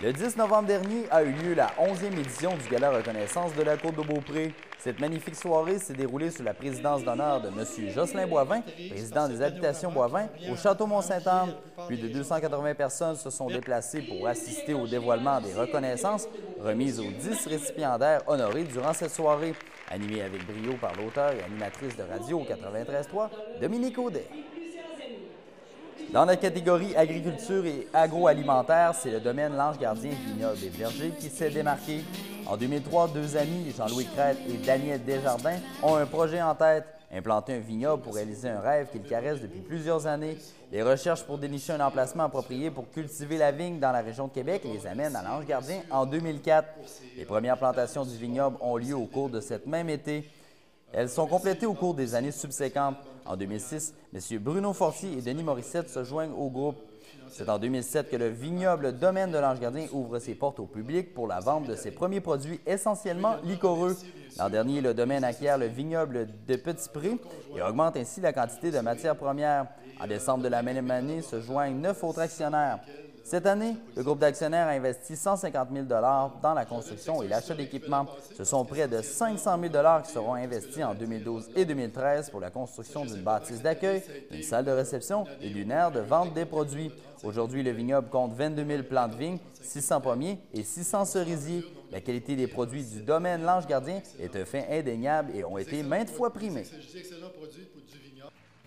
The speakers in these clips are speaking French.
Le 10 novembre dernier a eu lieu la 11e édition du Gala Reconnaissance de la Côte-de-Beaupré. Cette magnifique soirée s'est déroulée sous la présidence d'honneur de M. Jocelyn Boivin, président des Habitations Boivin, au Château Mont-Sainte-Anne. Plus de 280 personnes se sont déplacées pour assister au dévoilement des reconnaissances remises aux 10 récipiendaires honorés durant cette soirée, animée avec brio par l'auteur et animatrice de radio au 93.3, Dominique Audet. Dans la catégorie agriculture et agroalimentaire, c'est le domaine L'Ange Gardien Vignoble et Verger qui s'est démarqué. En 2003, deux amis, Jean-Louis Crête et Daniel Desjardins, ont un projet en tête, implanter un vignoble pour réaliser un rêve qu'ils caressent depuis plusieurs années. Les recherches pour dénicher un emplacement approprié pour cultiver la vigne dans la région de Québec les amènent à L'Ange Gardien en 2004. Les premières plantations du vignoble ont lieu au cours de cette même été. Elles sont complétées au cours des années subséquentes. En 2006, M. Bruno Fortier et Denis Morissette se joignent au groupe. C'est en 2007 que le vignoble Domaine de l'Ange Gardien ouvre ses portes au public pour la vente de ses premiers produits essentiellement liquoreux. L'an dernier, le domaine acquiert le vignoble de Petit-Pré et augmente ainsi la quantité de matières premières. En décembre de la même année, se joignent 9 autres actionnaires. Cette année, le groupe d'actionnaires a investi 150 000 dans la construction et l'achat d'équipements. Ce sont près de 500 000 qui seront investis en 2012 et 2013 pour la construction d'une bâtisse d'accueil, d'une salle de réception et d'une aire de vente des produits. Aujourd'hui, le vignoble compte 22 000 plants de vigne, 600 pommiers et 600 cerisiers. La qualité des produits du domaine L'Ange Gardien est un fait indéniable et ont été maintes fois primés.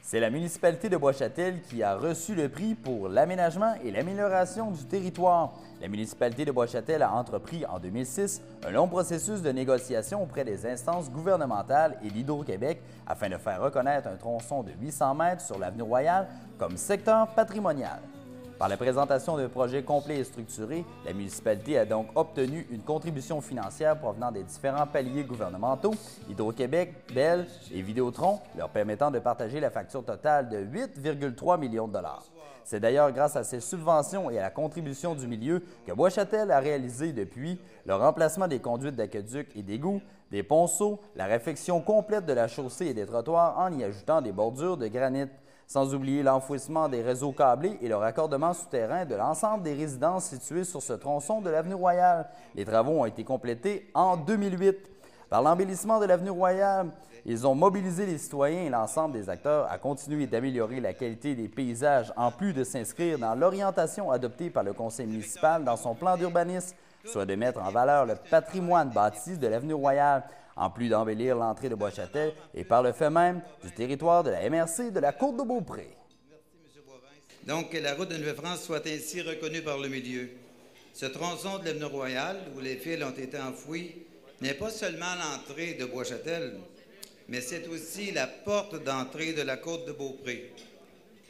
C'est la municipalité de Bois-Châtel qui a reçu le prix pour l'aménagement et l'amélioration du territoire. La municipalité de Bois-Châtel a entrepris en 2006 un long processus de négociation auprès des instances gouvernementales et l'Hydro-Québec afin de faire reconnaître un tronçon de 800 mètres sur l'avenue Royale comme secteur patrimonial. Par la présentation d'un projet complet et structuré, la municipalité a donc obtenu une contribution financière provenant des différents paliers gouvernementaux, Hydro-Québec, Bell et Vidéotron, leur permettant de partager la facture totale de 8,3 millions de dollars. C'est d'ailleurs grâce à ces subventions et à la contribution du milieu que Bois-Châtel a réalisé depuis le remplacement des conduites d'aqueduc et d'égouts, des ponceaux, la réfection complète de la chaussée et des trottoirs en y ajoutant des bordures de granit. Sans oublier l'enfouissement des réseaux câblés et le raccordement souterrain de l'ensemble des résidences situées sur ce tronçon de l'avenue Royale. Les travaux ont été complétés en 2008. Par l'embellissement de l'avenue Royale, ils ont mobilisé les citoyens et l'ensemble des acteurs à continuer d'améliorer la qualité des paysages en plus de s'inscrire dans l'orientation adoptée par le conseil municipal dans son plan d'urbanisme, soit de mettre en valeur le patrimoine bâti de l'avenue Royale, en plus d'embellir l'entrée de Bois-Châtel et par le fait même du territoire de la MRC de la Côte-de-Beaupré. Donc, que la route de Nouvelle-France soit ainsi reconnue par le milieu. Ce tronçon de l'avenue Royale, où les fils ont été enfouis, n'est pas seulement l'entrée de Bois-Châtel, mais c'est aussi la porte d'entrée de la Côte-de-Beaupré.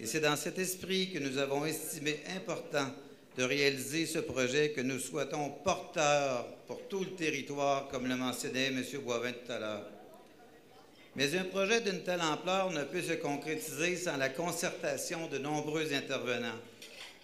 Et c'est dans cet esprit que nous avons estimé important de réaliser ce projet que nous souhaitons porteur pour tout le territoire, comme le mentionnait M. Boivin tout à l'heure. Mais un projet d'une telle ampleur ne peut se concrétiser sans la concertation de nombreux intervenants.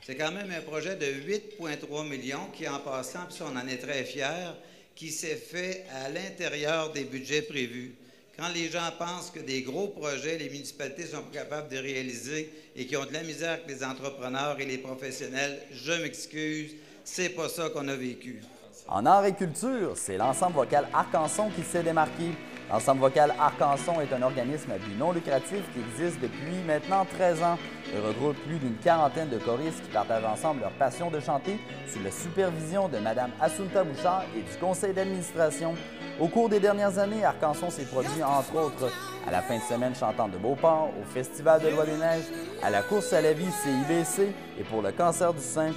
C'est quand même un projet de 8,3 millions qui, en passant, puis on en est très fiers, qui s'est fait à l'intérieur des budgets prévus. Quand les gens pensent que des gros projets, les municipalités sont pas capables de réaliser et qui ont de la misère avec les entrepreneurs et les professionnels, je m'excuse, c'est pas ça qu'on a vécu. En art et culture, c'est l'ensemble vocal Arc-en-Son qui s'est démarqué. L'ensemble vocal Arc-en-Son est un organisme à but non lucratif qui existe depuis maintenant 13 ans. Il regroupe plus d'une quarantaine de choristes qui partagent ensemble leur passion de chanter sous la supervision de Mme Assunta Bouchard et du conseil d'administration. Au cours des dernières années, Arc-en-Son s'est produit, entre autres, à la fin de semaine chantante de Beauport, au Festival de Loi des Neiges, à la course à la vie CIBC et pour le cancer du sein.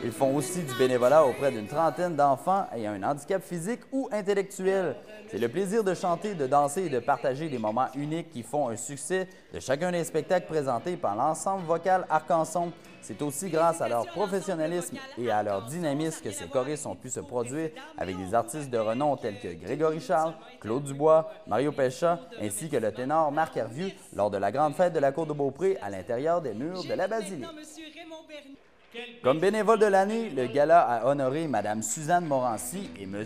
Ils font aussi du bénévolat auprès d'une trentaine d'enfants ayant un handicap physique ou intellectuel. C'est le plaisir de chanter, de danser et de partager des moments uniques qui font un succès de chacun des spectacles présentés par l'ensemble vocal Arc-en-Son. C'est aussi grâce à leur professionnalisme et à leur dynamisme que ces choristes ont pu se produire avec des artistes de renom tels que Grégory Charles, Claude Dubois, Mario Pécha, ainsi que le ténor Marc Hervieux lors de la grande fête de la Côte-de-Beaupré à l'intérieur des murs de la basilique. Comme bénévole de l'année, le gala a honoré Mme Suzanne Morancy et M.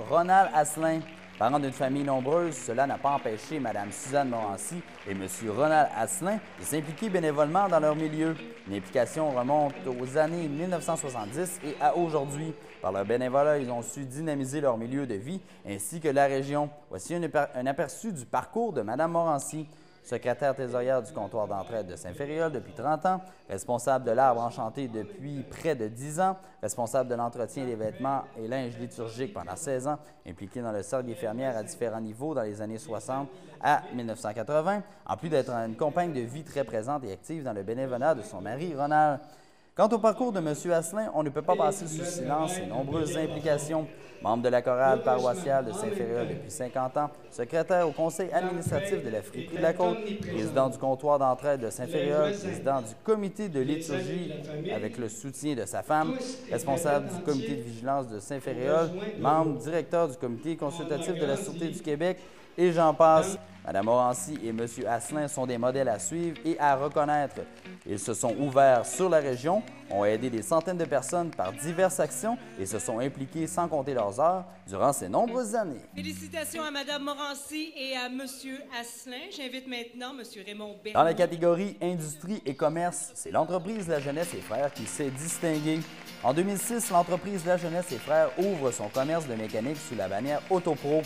Ronald Asselin. Parents d'une famille nombreuse, cela n'a pas empêché Mme Suzanne Morancy et M. Ronald Asselin de s'impliquer bénévolement dans leur milieu. Une implication remonte aux années 1970 et à aujourd'hui. Par leur bénévolat, ils ont su dynamiser leur milieu de vie ainsi que la région. Voici un aperçu du parcours de Mme Morancy. Secrétaire trésorière du comptoir d'entraide de Saint-Féréol depuis 30 ans, responsable de l'Arbre enchanté depuis près de 10 ans, responsable de l'entretien des vêtements et linge liturgique pendant 16 ans, impliquée dans le Cercle des fermières à différents niveaux dans les années 60 à 1980, en plus d'être une compagne de vie très présente et active dans le bénévolat de son mari Ronald. Quant au parcours de M. Asselin, on ne peut pas passer sous silence ses nombreuses implications. Membre de la chorale paroissiale de Saint-Féréol depuis 50 ans, secrétaire au conseil administratif de la Friperie de la Côte, président du comptoir d'entraide de Saint-Féréol, président du comité de liturgie avec le soutien de sa femme, responsable du comité de vigilance de Saint-Féréol, membre directeur du comité consultatif de la Sûreté du Québec, et j'en passe. Mme Morancy et M. Asselin sont des modèles à suivre et à reconnaître. Ils se sont ouverts sur la région, ont aidé des centaines de personnes par diverses actions et se sont impliqués sans compter leurs heures durant ces nombreuses années. Félicitations à Mme Morancy et à M. Asselin. J'invite maintenant M. Raymond Bernard. Dans la catégorie Industrie et commerce, c'est l'entreprise La Jeunesse et Frères qui s'est distinguée. En 2006, l'entreprise La Jeunesse et Frères ouvre son commerce de mécanique sous la bannière Autopro.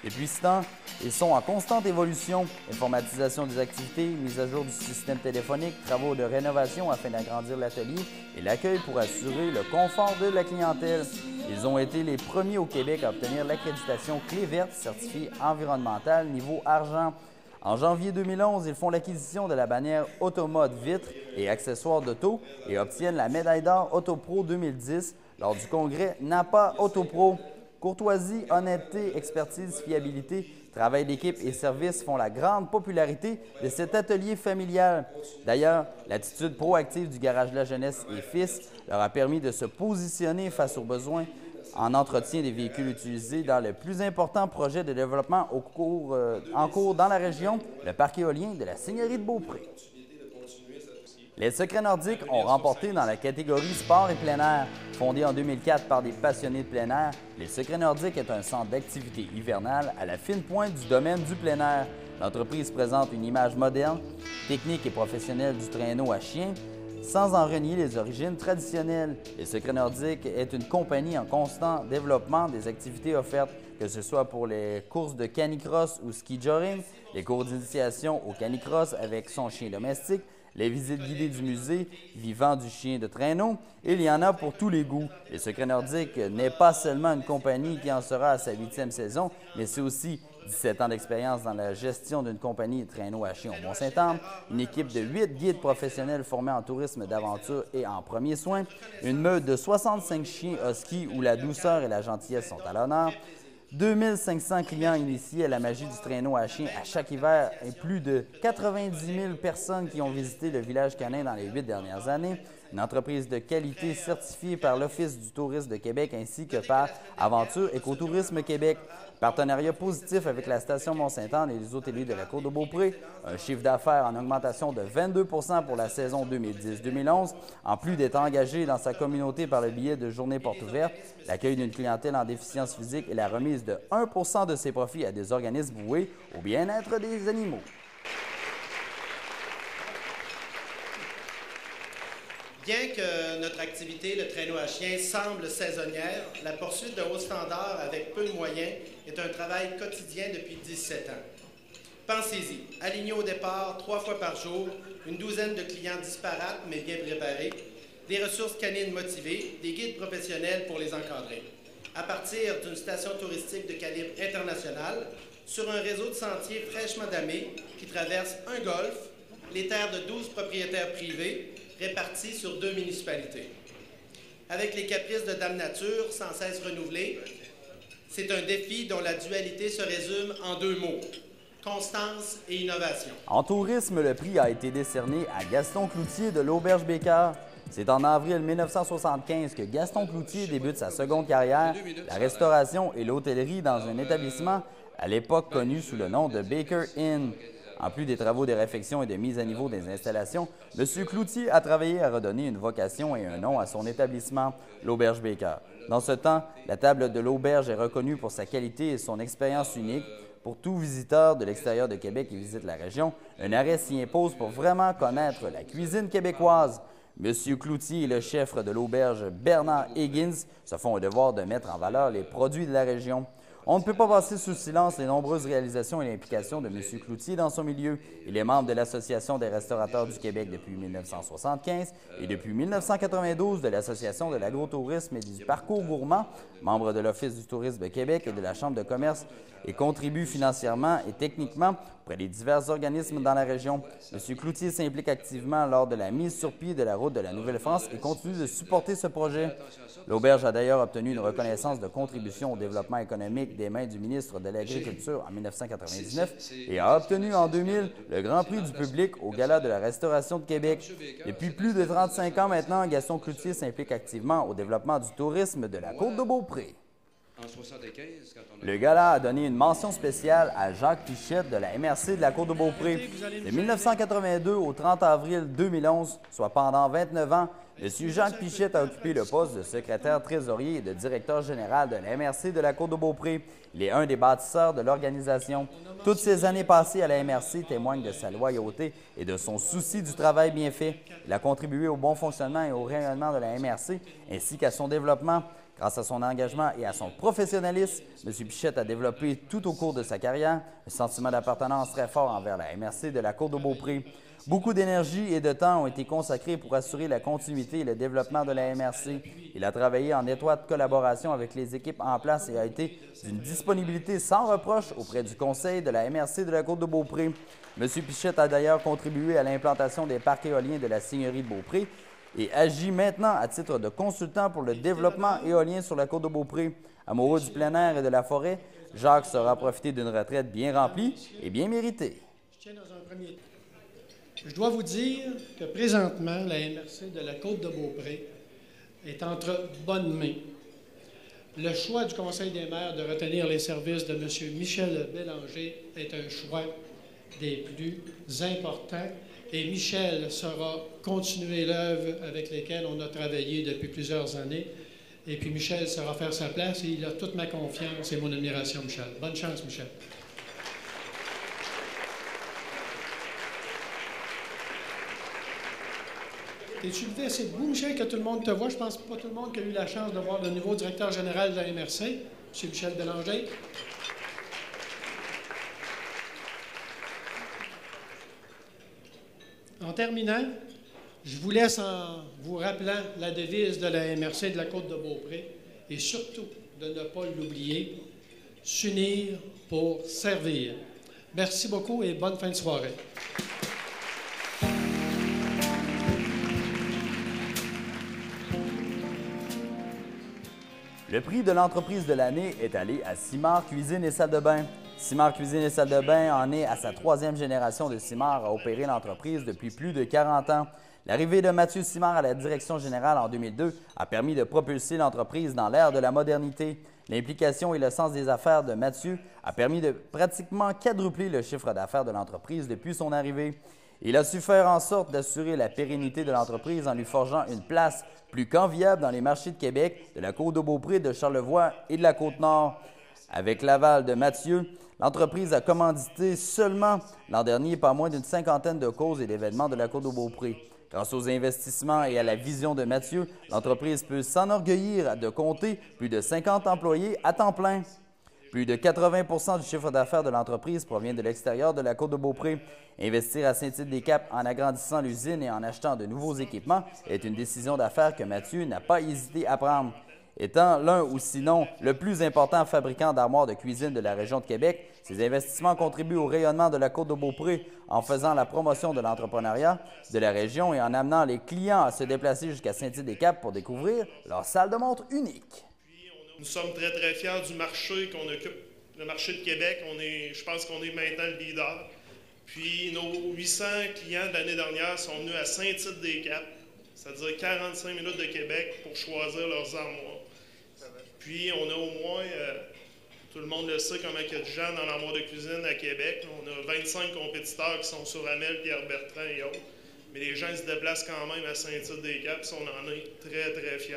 Depuis ce temps, ils sont en constante évolution. Informatisation des activités, mise à jour du système téléphonique, travaux de rénovation afin d'agrandir l'atelier et l'accueil pour assurer le confort de la clientèle. Ils ont été les premiers au Québec à obtenir l'accréditation Clé verte certifiée environnementale niveau argent. En janvier 2011, ils font l'acquisition de la bannière Automode vitres et accessoires d'auto et obtiennent la médaille d'or Autopro 2010 lors du congrès Napa Autopro. Courtoisie, honnêteté, expertise, fiabilité, travail d'équipe et services font la grande popularité de cet atelier familial. D'ailleurs, l'attitude proactive du Garage La Jeunesse et Fils leur a permis de se positionner face aux besoins en entretien des véhicules utilisés dans le plus important projet de développement en cours dans la région, le parc éolien de la Seigneurie de Beaupré. Les Secrets Nordiques ont remporté dans la catégorie sport et plein air. Fondé en 2004 par des passionnés de plein air, Les Secrets Nordiques est un centre d'activité hivernale à la fine pointe du domaine du plein air. L'entreprise présente une image moderne, technique et professionnelle du traîneau à chien, sans en renier les origines traditionnelles. Les Secrets Nordiques est une compagnie en constant développement des activités offertes, que ce soit pour les courses de canicross ou ski jogging, les cours d'initiation au canicross avec son chien domestique, les visites guidées du musée vivant du chien de traîneau, et il y en a pour tous les goûts. Les Secrets Nordiques n'est pas seulement une compagnie qui en sera à sa 8e saison, mais c'est aussi 17 ans d'expérience dans la gestion d'une compagnie de traîneau à chien au Mont-Saint-Anne, une équipe de 8 guides professionnels formés en tourisme d'aventure et en premiers soins, une meute de 65 chiens husky où la douceur et la gentillesse sont à l'honneur, 2500 clients initiés à la magie du traîneau à chien à chaque hiver et plus de 90 000 personnes qui ont visité le village canin dans les 8 dernières années. Une entreprise de qualité certifiée par l'Office du tourisme de Québec ainsi que par Aventure Écotourisme Québec. Partenariat positif avec la station Mont-Saint-Anne et les hôteliers de la Côte-de-Beaupré. Un chiffre d'affaires en augmentation de 22 pour la saison 2010-2011. En plus d'être engagé dans sa communauté par le biais de journées portes ouvertes, l'accueil d'une clientèle en déficience physique et la remise de 1 de ses profits à des organismes voués au bien-être des animaux. Bien que notre activité, le traîneau à chien, semble saisonnière, la poursuite d'un haut standard avec peu de moyens est un travail quotidien depuis 17 ans. Pensez-y, alignés au départ 3 fois par jour, une douzaine de clients disparates mais bien préparés, des ressources canines motivées, des guides professionnels pour les encadrer. À partir d'une station touristique de calibre international, sur un réseau de sentiers fraîchement damés qui traverse un golfe, les terres de 12 propriétaires privés, répartis sur 2 municipalités. Avec les caprices de Dame Nature sans cesse renouvelés, c'est un défi dont la dualité se résume en 2 mots, constance et innovation. En tourisme, le prix a été décerné à Gaston Cloutier de l'Auberge Bécard. C'est en avril 1975 que Gaston Cloutier débute sa seconde carrière, la restauration et l'hôtellerie dans un établissement à l'époque connu sous le nom de Baker Inn. En plus des travaux de réfection et de mise à niveau des installations, M. Cloutier a travaillé à redonner une vocation et un nom à son établissement, l'Auberge Baker. Dans ce temps, la table de l'Auberge est reconnue pour sa qualité et son expérience unique. Pour tout visiteur de l'extérieur de Québec qui visite la région, un arrêt s'y impose pour vraiment connaître la cuisine québécoise. M. Cloutier et le chef de l'auberge Bernard Higgins se font un devoir de mettre en valeur les produits de la région. On ne peut pas passer sous silence les nombreuses réalisations et l'implication de M. Cloutier dans son milieu. Il est membre de l'Association des restaurateurs du Québec depuis 1975 et depuis 1992 de l'Association de l'agrotourisme et du parcours gourmand, membre de l'Office du tourisme de Québec et de la Chambre de commerce, et contribue financièrement et techniquement auprès des divers organismes dans la région. M. Cloutier s'implique activement lors de la mise sur pied de la route de la Nouvelle-France et continue de supporter ce projet. L'Auberge a d'ailleurs obtenu une reconnaissance de contribution au développement économique des mains du ministre de l'Agriculture en 1999 et a obtenu en 2000 le Grand Prix du public au Gala de la Restauration de Québec. Depuis plus de 35 ans maintenant, Gaston Cloutier s'implique activement au développement du tourisme de la Côte-de-Beaupré. Le gala a donné une mention spéciale à Jacques Pichette de la MRC de la Côte-de-Beaupré. De 1982 au 30 avril 2011, soit pendant 29 ans, M. Jacques Pichette a occupé le poste de secrétaire trésorier et de directeur général de la MRC de la Côte-de-Beaupré. Il est un des bâtisseurs de l'organisation. Toutes ces années passées à la MRC témoignent de sa loyauté et de son souci du travail bien fait. Il a contribué au bon fonctionnement et au rayonnement de la MRC, ainsi qu'à son développement. Grâce à son engagement et à son professionnalisme, M. Pichette a développé tout au cours de sa carrière un sentiment d'appartenance très fort envers la MRC de la Côte-de-Beaupré. Beaucoup d'énergie et de temps ont été consacrés pour assurer la continuité et le développement de la MRC. Il a travaillé en étroite collaboration avec les équipes en place et a été d'une disponibilité sans reproche auprès du conseil de la MRC de la Côte-de-Beaupré. M. Pichette a d'ailleurs contribué à l'implantation des parcs éoliens de la Seigneurie de Beaupré et agit maintenant à titre de consultant pour le développement éolien sur la Côte-de-Beaupré. Amoureux du plein air et de la forêt, Jacques saura profiter d'une retraite bien remplie et bien méritée. Je dois vous dire que présentement, la MRC de la Côte-de-Beaupré est entre bonnes mains. Le choix du Conseil des maires de retenir les services de M. Michel Bélanger est un choix des plus importants. Et Michel saura continuer l'œuvre avec laquelle on a travaillé depuis plusieurs années. Et puis Michel saura faire sa place et il a toute ma confiance et mon admiration, Michel. Bonne chance, Michel. T'es-tu levé assez debout, Michel, que tout le monde te voit? Je pense pas tout le monde qui a eu la chance de voir le nouveau directeur général de la MRC, M. Michel Bélanger. En terminant, je vous laisse en vous rappelant la devise de la MRC de la Côte-de-Beaupré et surtout de ne pas l'oublier, s'unir pour servir. Merci beaucoup et bonne fin de soirée. Le prix de l'entreprise de l'année est allé à Simard Cuisine et Salle de bain. Simard Cuisine et Salle de bain en est à sa 3e génération de Simard à opérer l'entreprise depuis plus de 40 ans. L'arrivée de Mathieu Simard à la direction générale en 2002 a permis de propulser l'entreprise dans l'ère de la modernité. L'implication et le sens des affaires de Mathieu a permis de pratiquement quadrupler le chiffre d'affaires de l'entreprise depuis son arrivée. Il a su faire en sorte d'assurer la pérennité de l'entreprise en lui forgeant une place plus qu'enviable dans les marchés de Québec, de la Côte-de-Beaupré, de Charlevoix et de la Côte-Nord. Avec l'aval de Mathieu, l'entreprise a commandité seulement l'an dernier pas moins d'une 50aine de causes et d'événements de la Côte-de-Beaupré. Grâce aux investissements et à la vision de Mathieu, l'entreprise peut s'enorgueillir de compter plus de 50 employés à temps plein. Plus de 80 du chiffre d'affaires de l'entreprise provient de l'extérieur de la Côte-de-Beaupré. Investir à Saint-Tite-des-Caps en agrandissant l'usine et en achetant de nouveaux équipements est une décision d'affaires que Mathieu n'a pas hésité à prendre. Étant l'un ou sinon le plus important fabricant d'armoires de cuisine de la région de Québec, ces investissements contribuent au rayonnement de la Côte-de-Beaupré en faisant la promotion de l'entrepreneuriat de la région et en amenant les clients à se déplacer jusqu'à Saint-Tite-des-Caps pour découvrir leur salle de montre unique. Nous sommes très, très fiers du marché qu'on occupe, le marché de Québec. Je pense qu'on est maintenant le leader. Puis nos 800 clients de l'année dernière sont venus à Saint-Tite-des-Caps, c'est-à-dire 45 minutes de Québec, pour choisir leurs armoires. Puis on a au moins Tout le monde le sait comment il y a de gens dans l'armoire de cuisine à Québec. On a 25 compétiteurs qui sont sur Amel, Pierre Bertrand et autres. Mais les gens se déplacent quand même à Saint-Tite-des-Caps. On en est très, très fiers.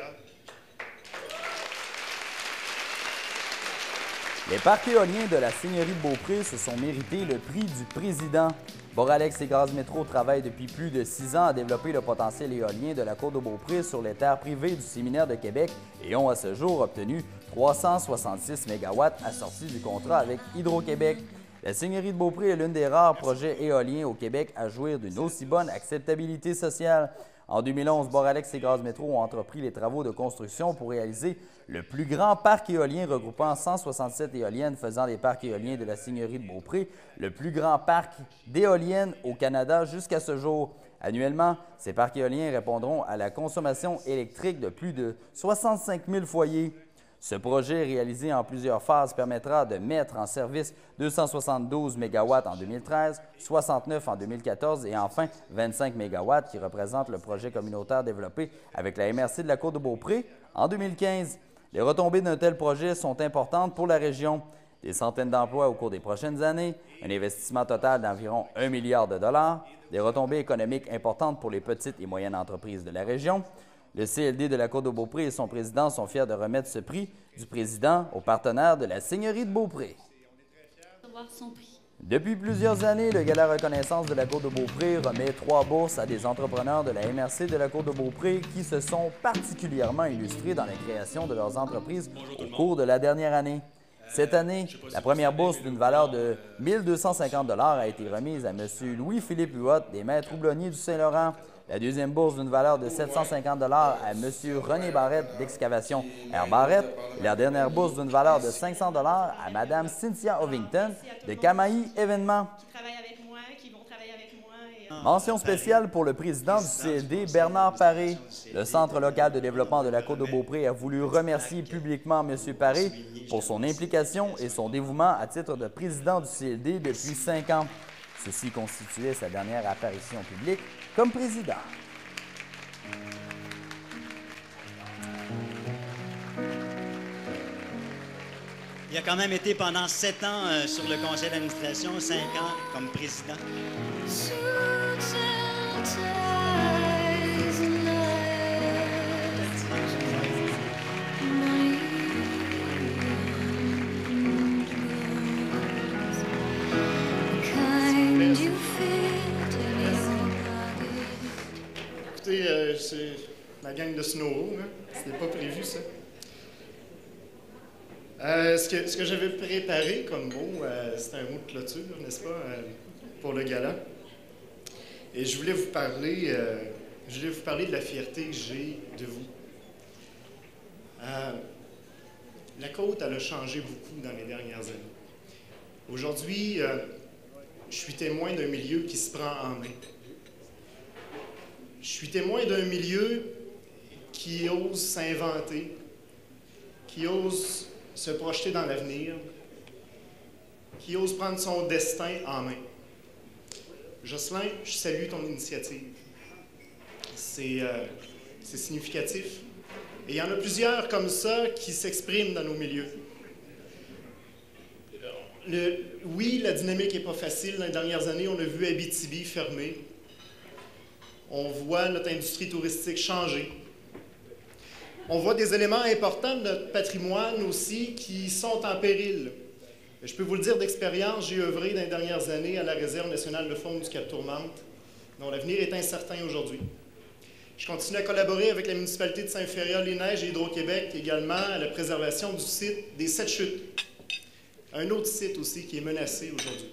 Les parcs éoliens de la Seigneurie de Beaupré se sont mérités le prix du président. Boralex et Gaz Métro travaillent depuis plus de 6 ans à développer le potentiel éolien de la côte de Beaupré sur les terres privées du Séminaire de Québec et ont à ce jour obtenu 366 MW assortis du contrat avec Hydro-Québec. La Seigneurie de Beaupré est l'une des rares projets éoliens au Québec à jouir d'une aussi bonne acceptabilité sociale. En 2011, Boralex et Gaz Métro ont entrepris les travaux de construction pour réaliser le plus grand parc éolien regroupant 167 éoliennes faisant des parcs éoliens de la Seigneurie de Beaupré, le plus grand parc d'éoliennes au Canada jusqu'à ce jour. Annuellement, ces parcs éoliens répondront à la consommation électrique de plus de 65 000 foyers. Ce projet, réalisé en plusieurs phases, permettra de mettre en service 272 MW en 2013, 69 en 2014 et enfin 25 MW qui représentent le projet communautaire développé avec la MRC de la Côte-de-Beaupré en 2015. Les retombées d'un tel projet sont importantes pour la région. Des centaines d'emplois au cours des prochaines années, un investissement total d'environ 1 milliard de dollars, des retombées économiques importantes pour les petites et moyennes entreprises de la région. Le CLD de la Côte-de-Beaupré et son président sont fiers de remettre ce prix du président aux partenaires de la Seigneurie de Beaupré. Depuis plusieurs années, le Gala Reconnaissance de la Côte-de-Beaupré remet 3 bourses à des entrepreneurs de la MRC de la Côte-de-Beaupré qui se sont particulièrement illustrés dans la création de leurs entreprises au cours de la dernière année. Cette année, la première bourse d'une valeur de 1 250 $ a été remise à M. Louis-Philippe Huot des Maîtres Houblonniers du Saint-Laurent. La deuxième bourse d'une valeur de 750 $ à M. René Barrette d'Excavation Air Barrette. Et la dernière bourse d'une valeur de 500 $ à Mme Cynthia Ovington de Camaï Événements. Mention spéciale pour le président du CLD, Bernard Paré. Le Centre local de développement de la Côte-de-Beaupré a voulu remercier publiquement M. Paré pour son implication et son dévouement à titre de président du CLD depuis 5 ans. Ceci constituait sa dernière apparition publique comme président. Il a quand même été pendant 7 ans sur le conseil d'administration, 5 ans comme président. Écoutez, c'est la gang de Snow, hein? C'était pas prévu, ça. Ce que j'avais préparé comme mot, c'est un mot de clôture, n'est-ce pas, pour le gala. Et je voulais vous parler de la fierté que j'ai de vous. La Côte, elle a changé beaucoup dans les dernières années. Aujourd'hui, je suis témoin d'un milieu qui se prend en main. Je suis témoin d'un milieu qui ose s'inventer, qui ose se projeter dans l'avenir, qui ose prendre son destin en main. Jocelyn, je salue ton initiative. C'est significatif. Et il y en a plusieurs comme ça qui s'expriment dans nos milieux. Oui, la dynamique n'est pas facile. Dans les dernières années, on a vu Abitibi fermer. On voit notre industrie touristique changer. On voit des éléments importants de notre patrimoine aussi qui sont en péril. Je peux vous le dire d'expérience, j'ai œuvré dans les dernières années à la Réserve nationale de faune du Cap-Tourmente, dont l'avenir est incertain aujourd'hui. Je continue à collaborer avec la municipalité de Saint-Féréol-les-Neiges et Hydro-Québec également à la préservation du site des 7 chutes. Un autre site aussi qui est menacé aujourd'hui.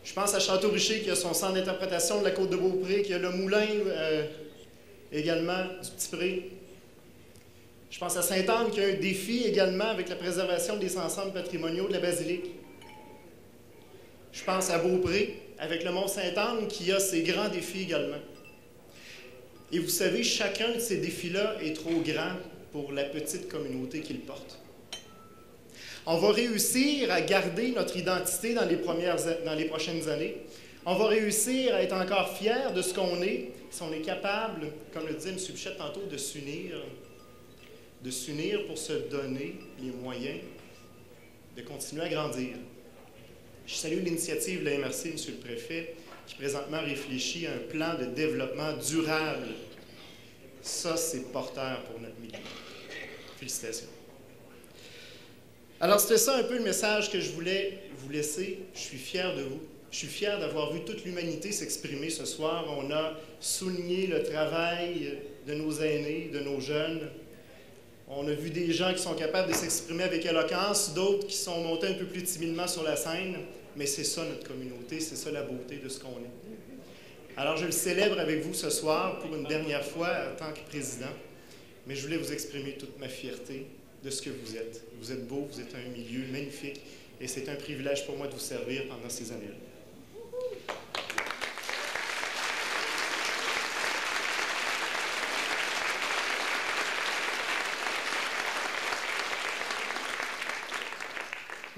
Je pense à Château-Richer qui a son centre d'interprétation de la Côte-de-Beaupré, qui a le moulin également du Petit-Pré. Je pense à Sainte-Anne qui a un défi également avec la préservation des ensembles patrimoniaux de la basilique. Je pense à Beaupré avec le Mont-Sainte-Anne qui a ses grands défis également. Et vous savez, chacun de ces défis-là est trop grand pour la petite communauté qu'il porte. On va réussir à garder notre identité dans les prochaines années. On va réussir à être encore fiers de ce qu'on est, si on est capable, comme le disait M. Pichette tantôt, de s'unir, de s'unir pour se donner les moyens de continuer à grandir. Je salue l'initiative de la MRC, M. le Préfet, qui présentement réfléchit à un plan de développement durable. Ça, c'est porteur pour notre milieu. Félicitations. Alors, c'était ça un peu le message que je voulais vous laisser. Je suis fier de vous. Je suis fier d'avoir vu toute l'humanité s'exprimer ce soir. On a souligné le travail de nos aînés, de nos jeunes. On a vu des gens qui sont capables de s'exprimer avec éloquence, d'autres qui sont montés un peu plus timidement sur la scène. Mais c'est ça notre communauté, c'est ça la beauté de ce qu'on est. Alors, je le célèbre avec vous ce soir pour une dernière fois en tant que président. Mais je voulais vous exprimer toute ma fierté de ce que vous êtes. Vous êtes beau, vous êtes un milieu magnifique et c'est un privilège pour moi de vous servir pendant ces années-là.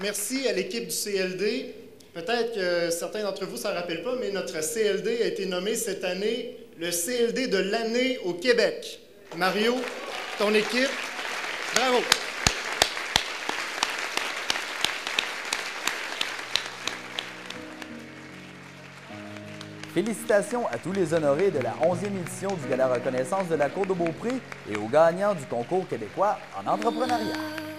Merci à l'équipe du CLD. Peut-être que certains d'entre vous ne s'en rappellent pas, mais notre CLD a été nommé cette année le CLD de l'année au Québec. Mario, ton équipe, bravo! Félicitations à tous les honorés de la 11e édition du Gala Reconnaissance de la Côte-de-Beaupré et aux gagnants du concours québécois en entrepreneuriat.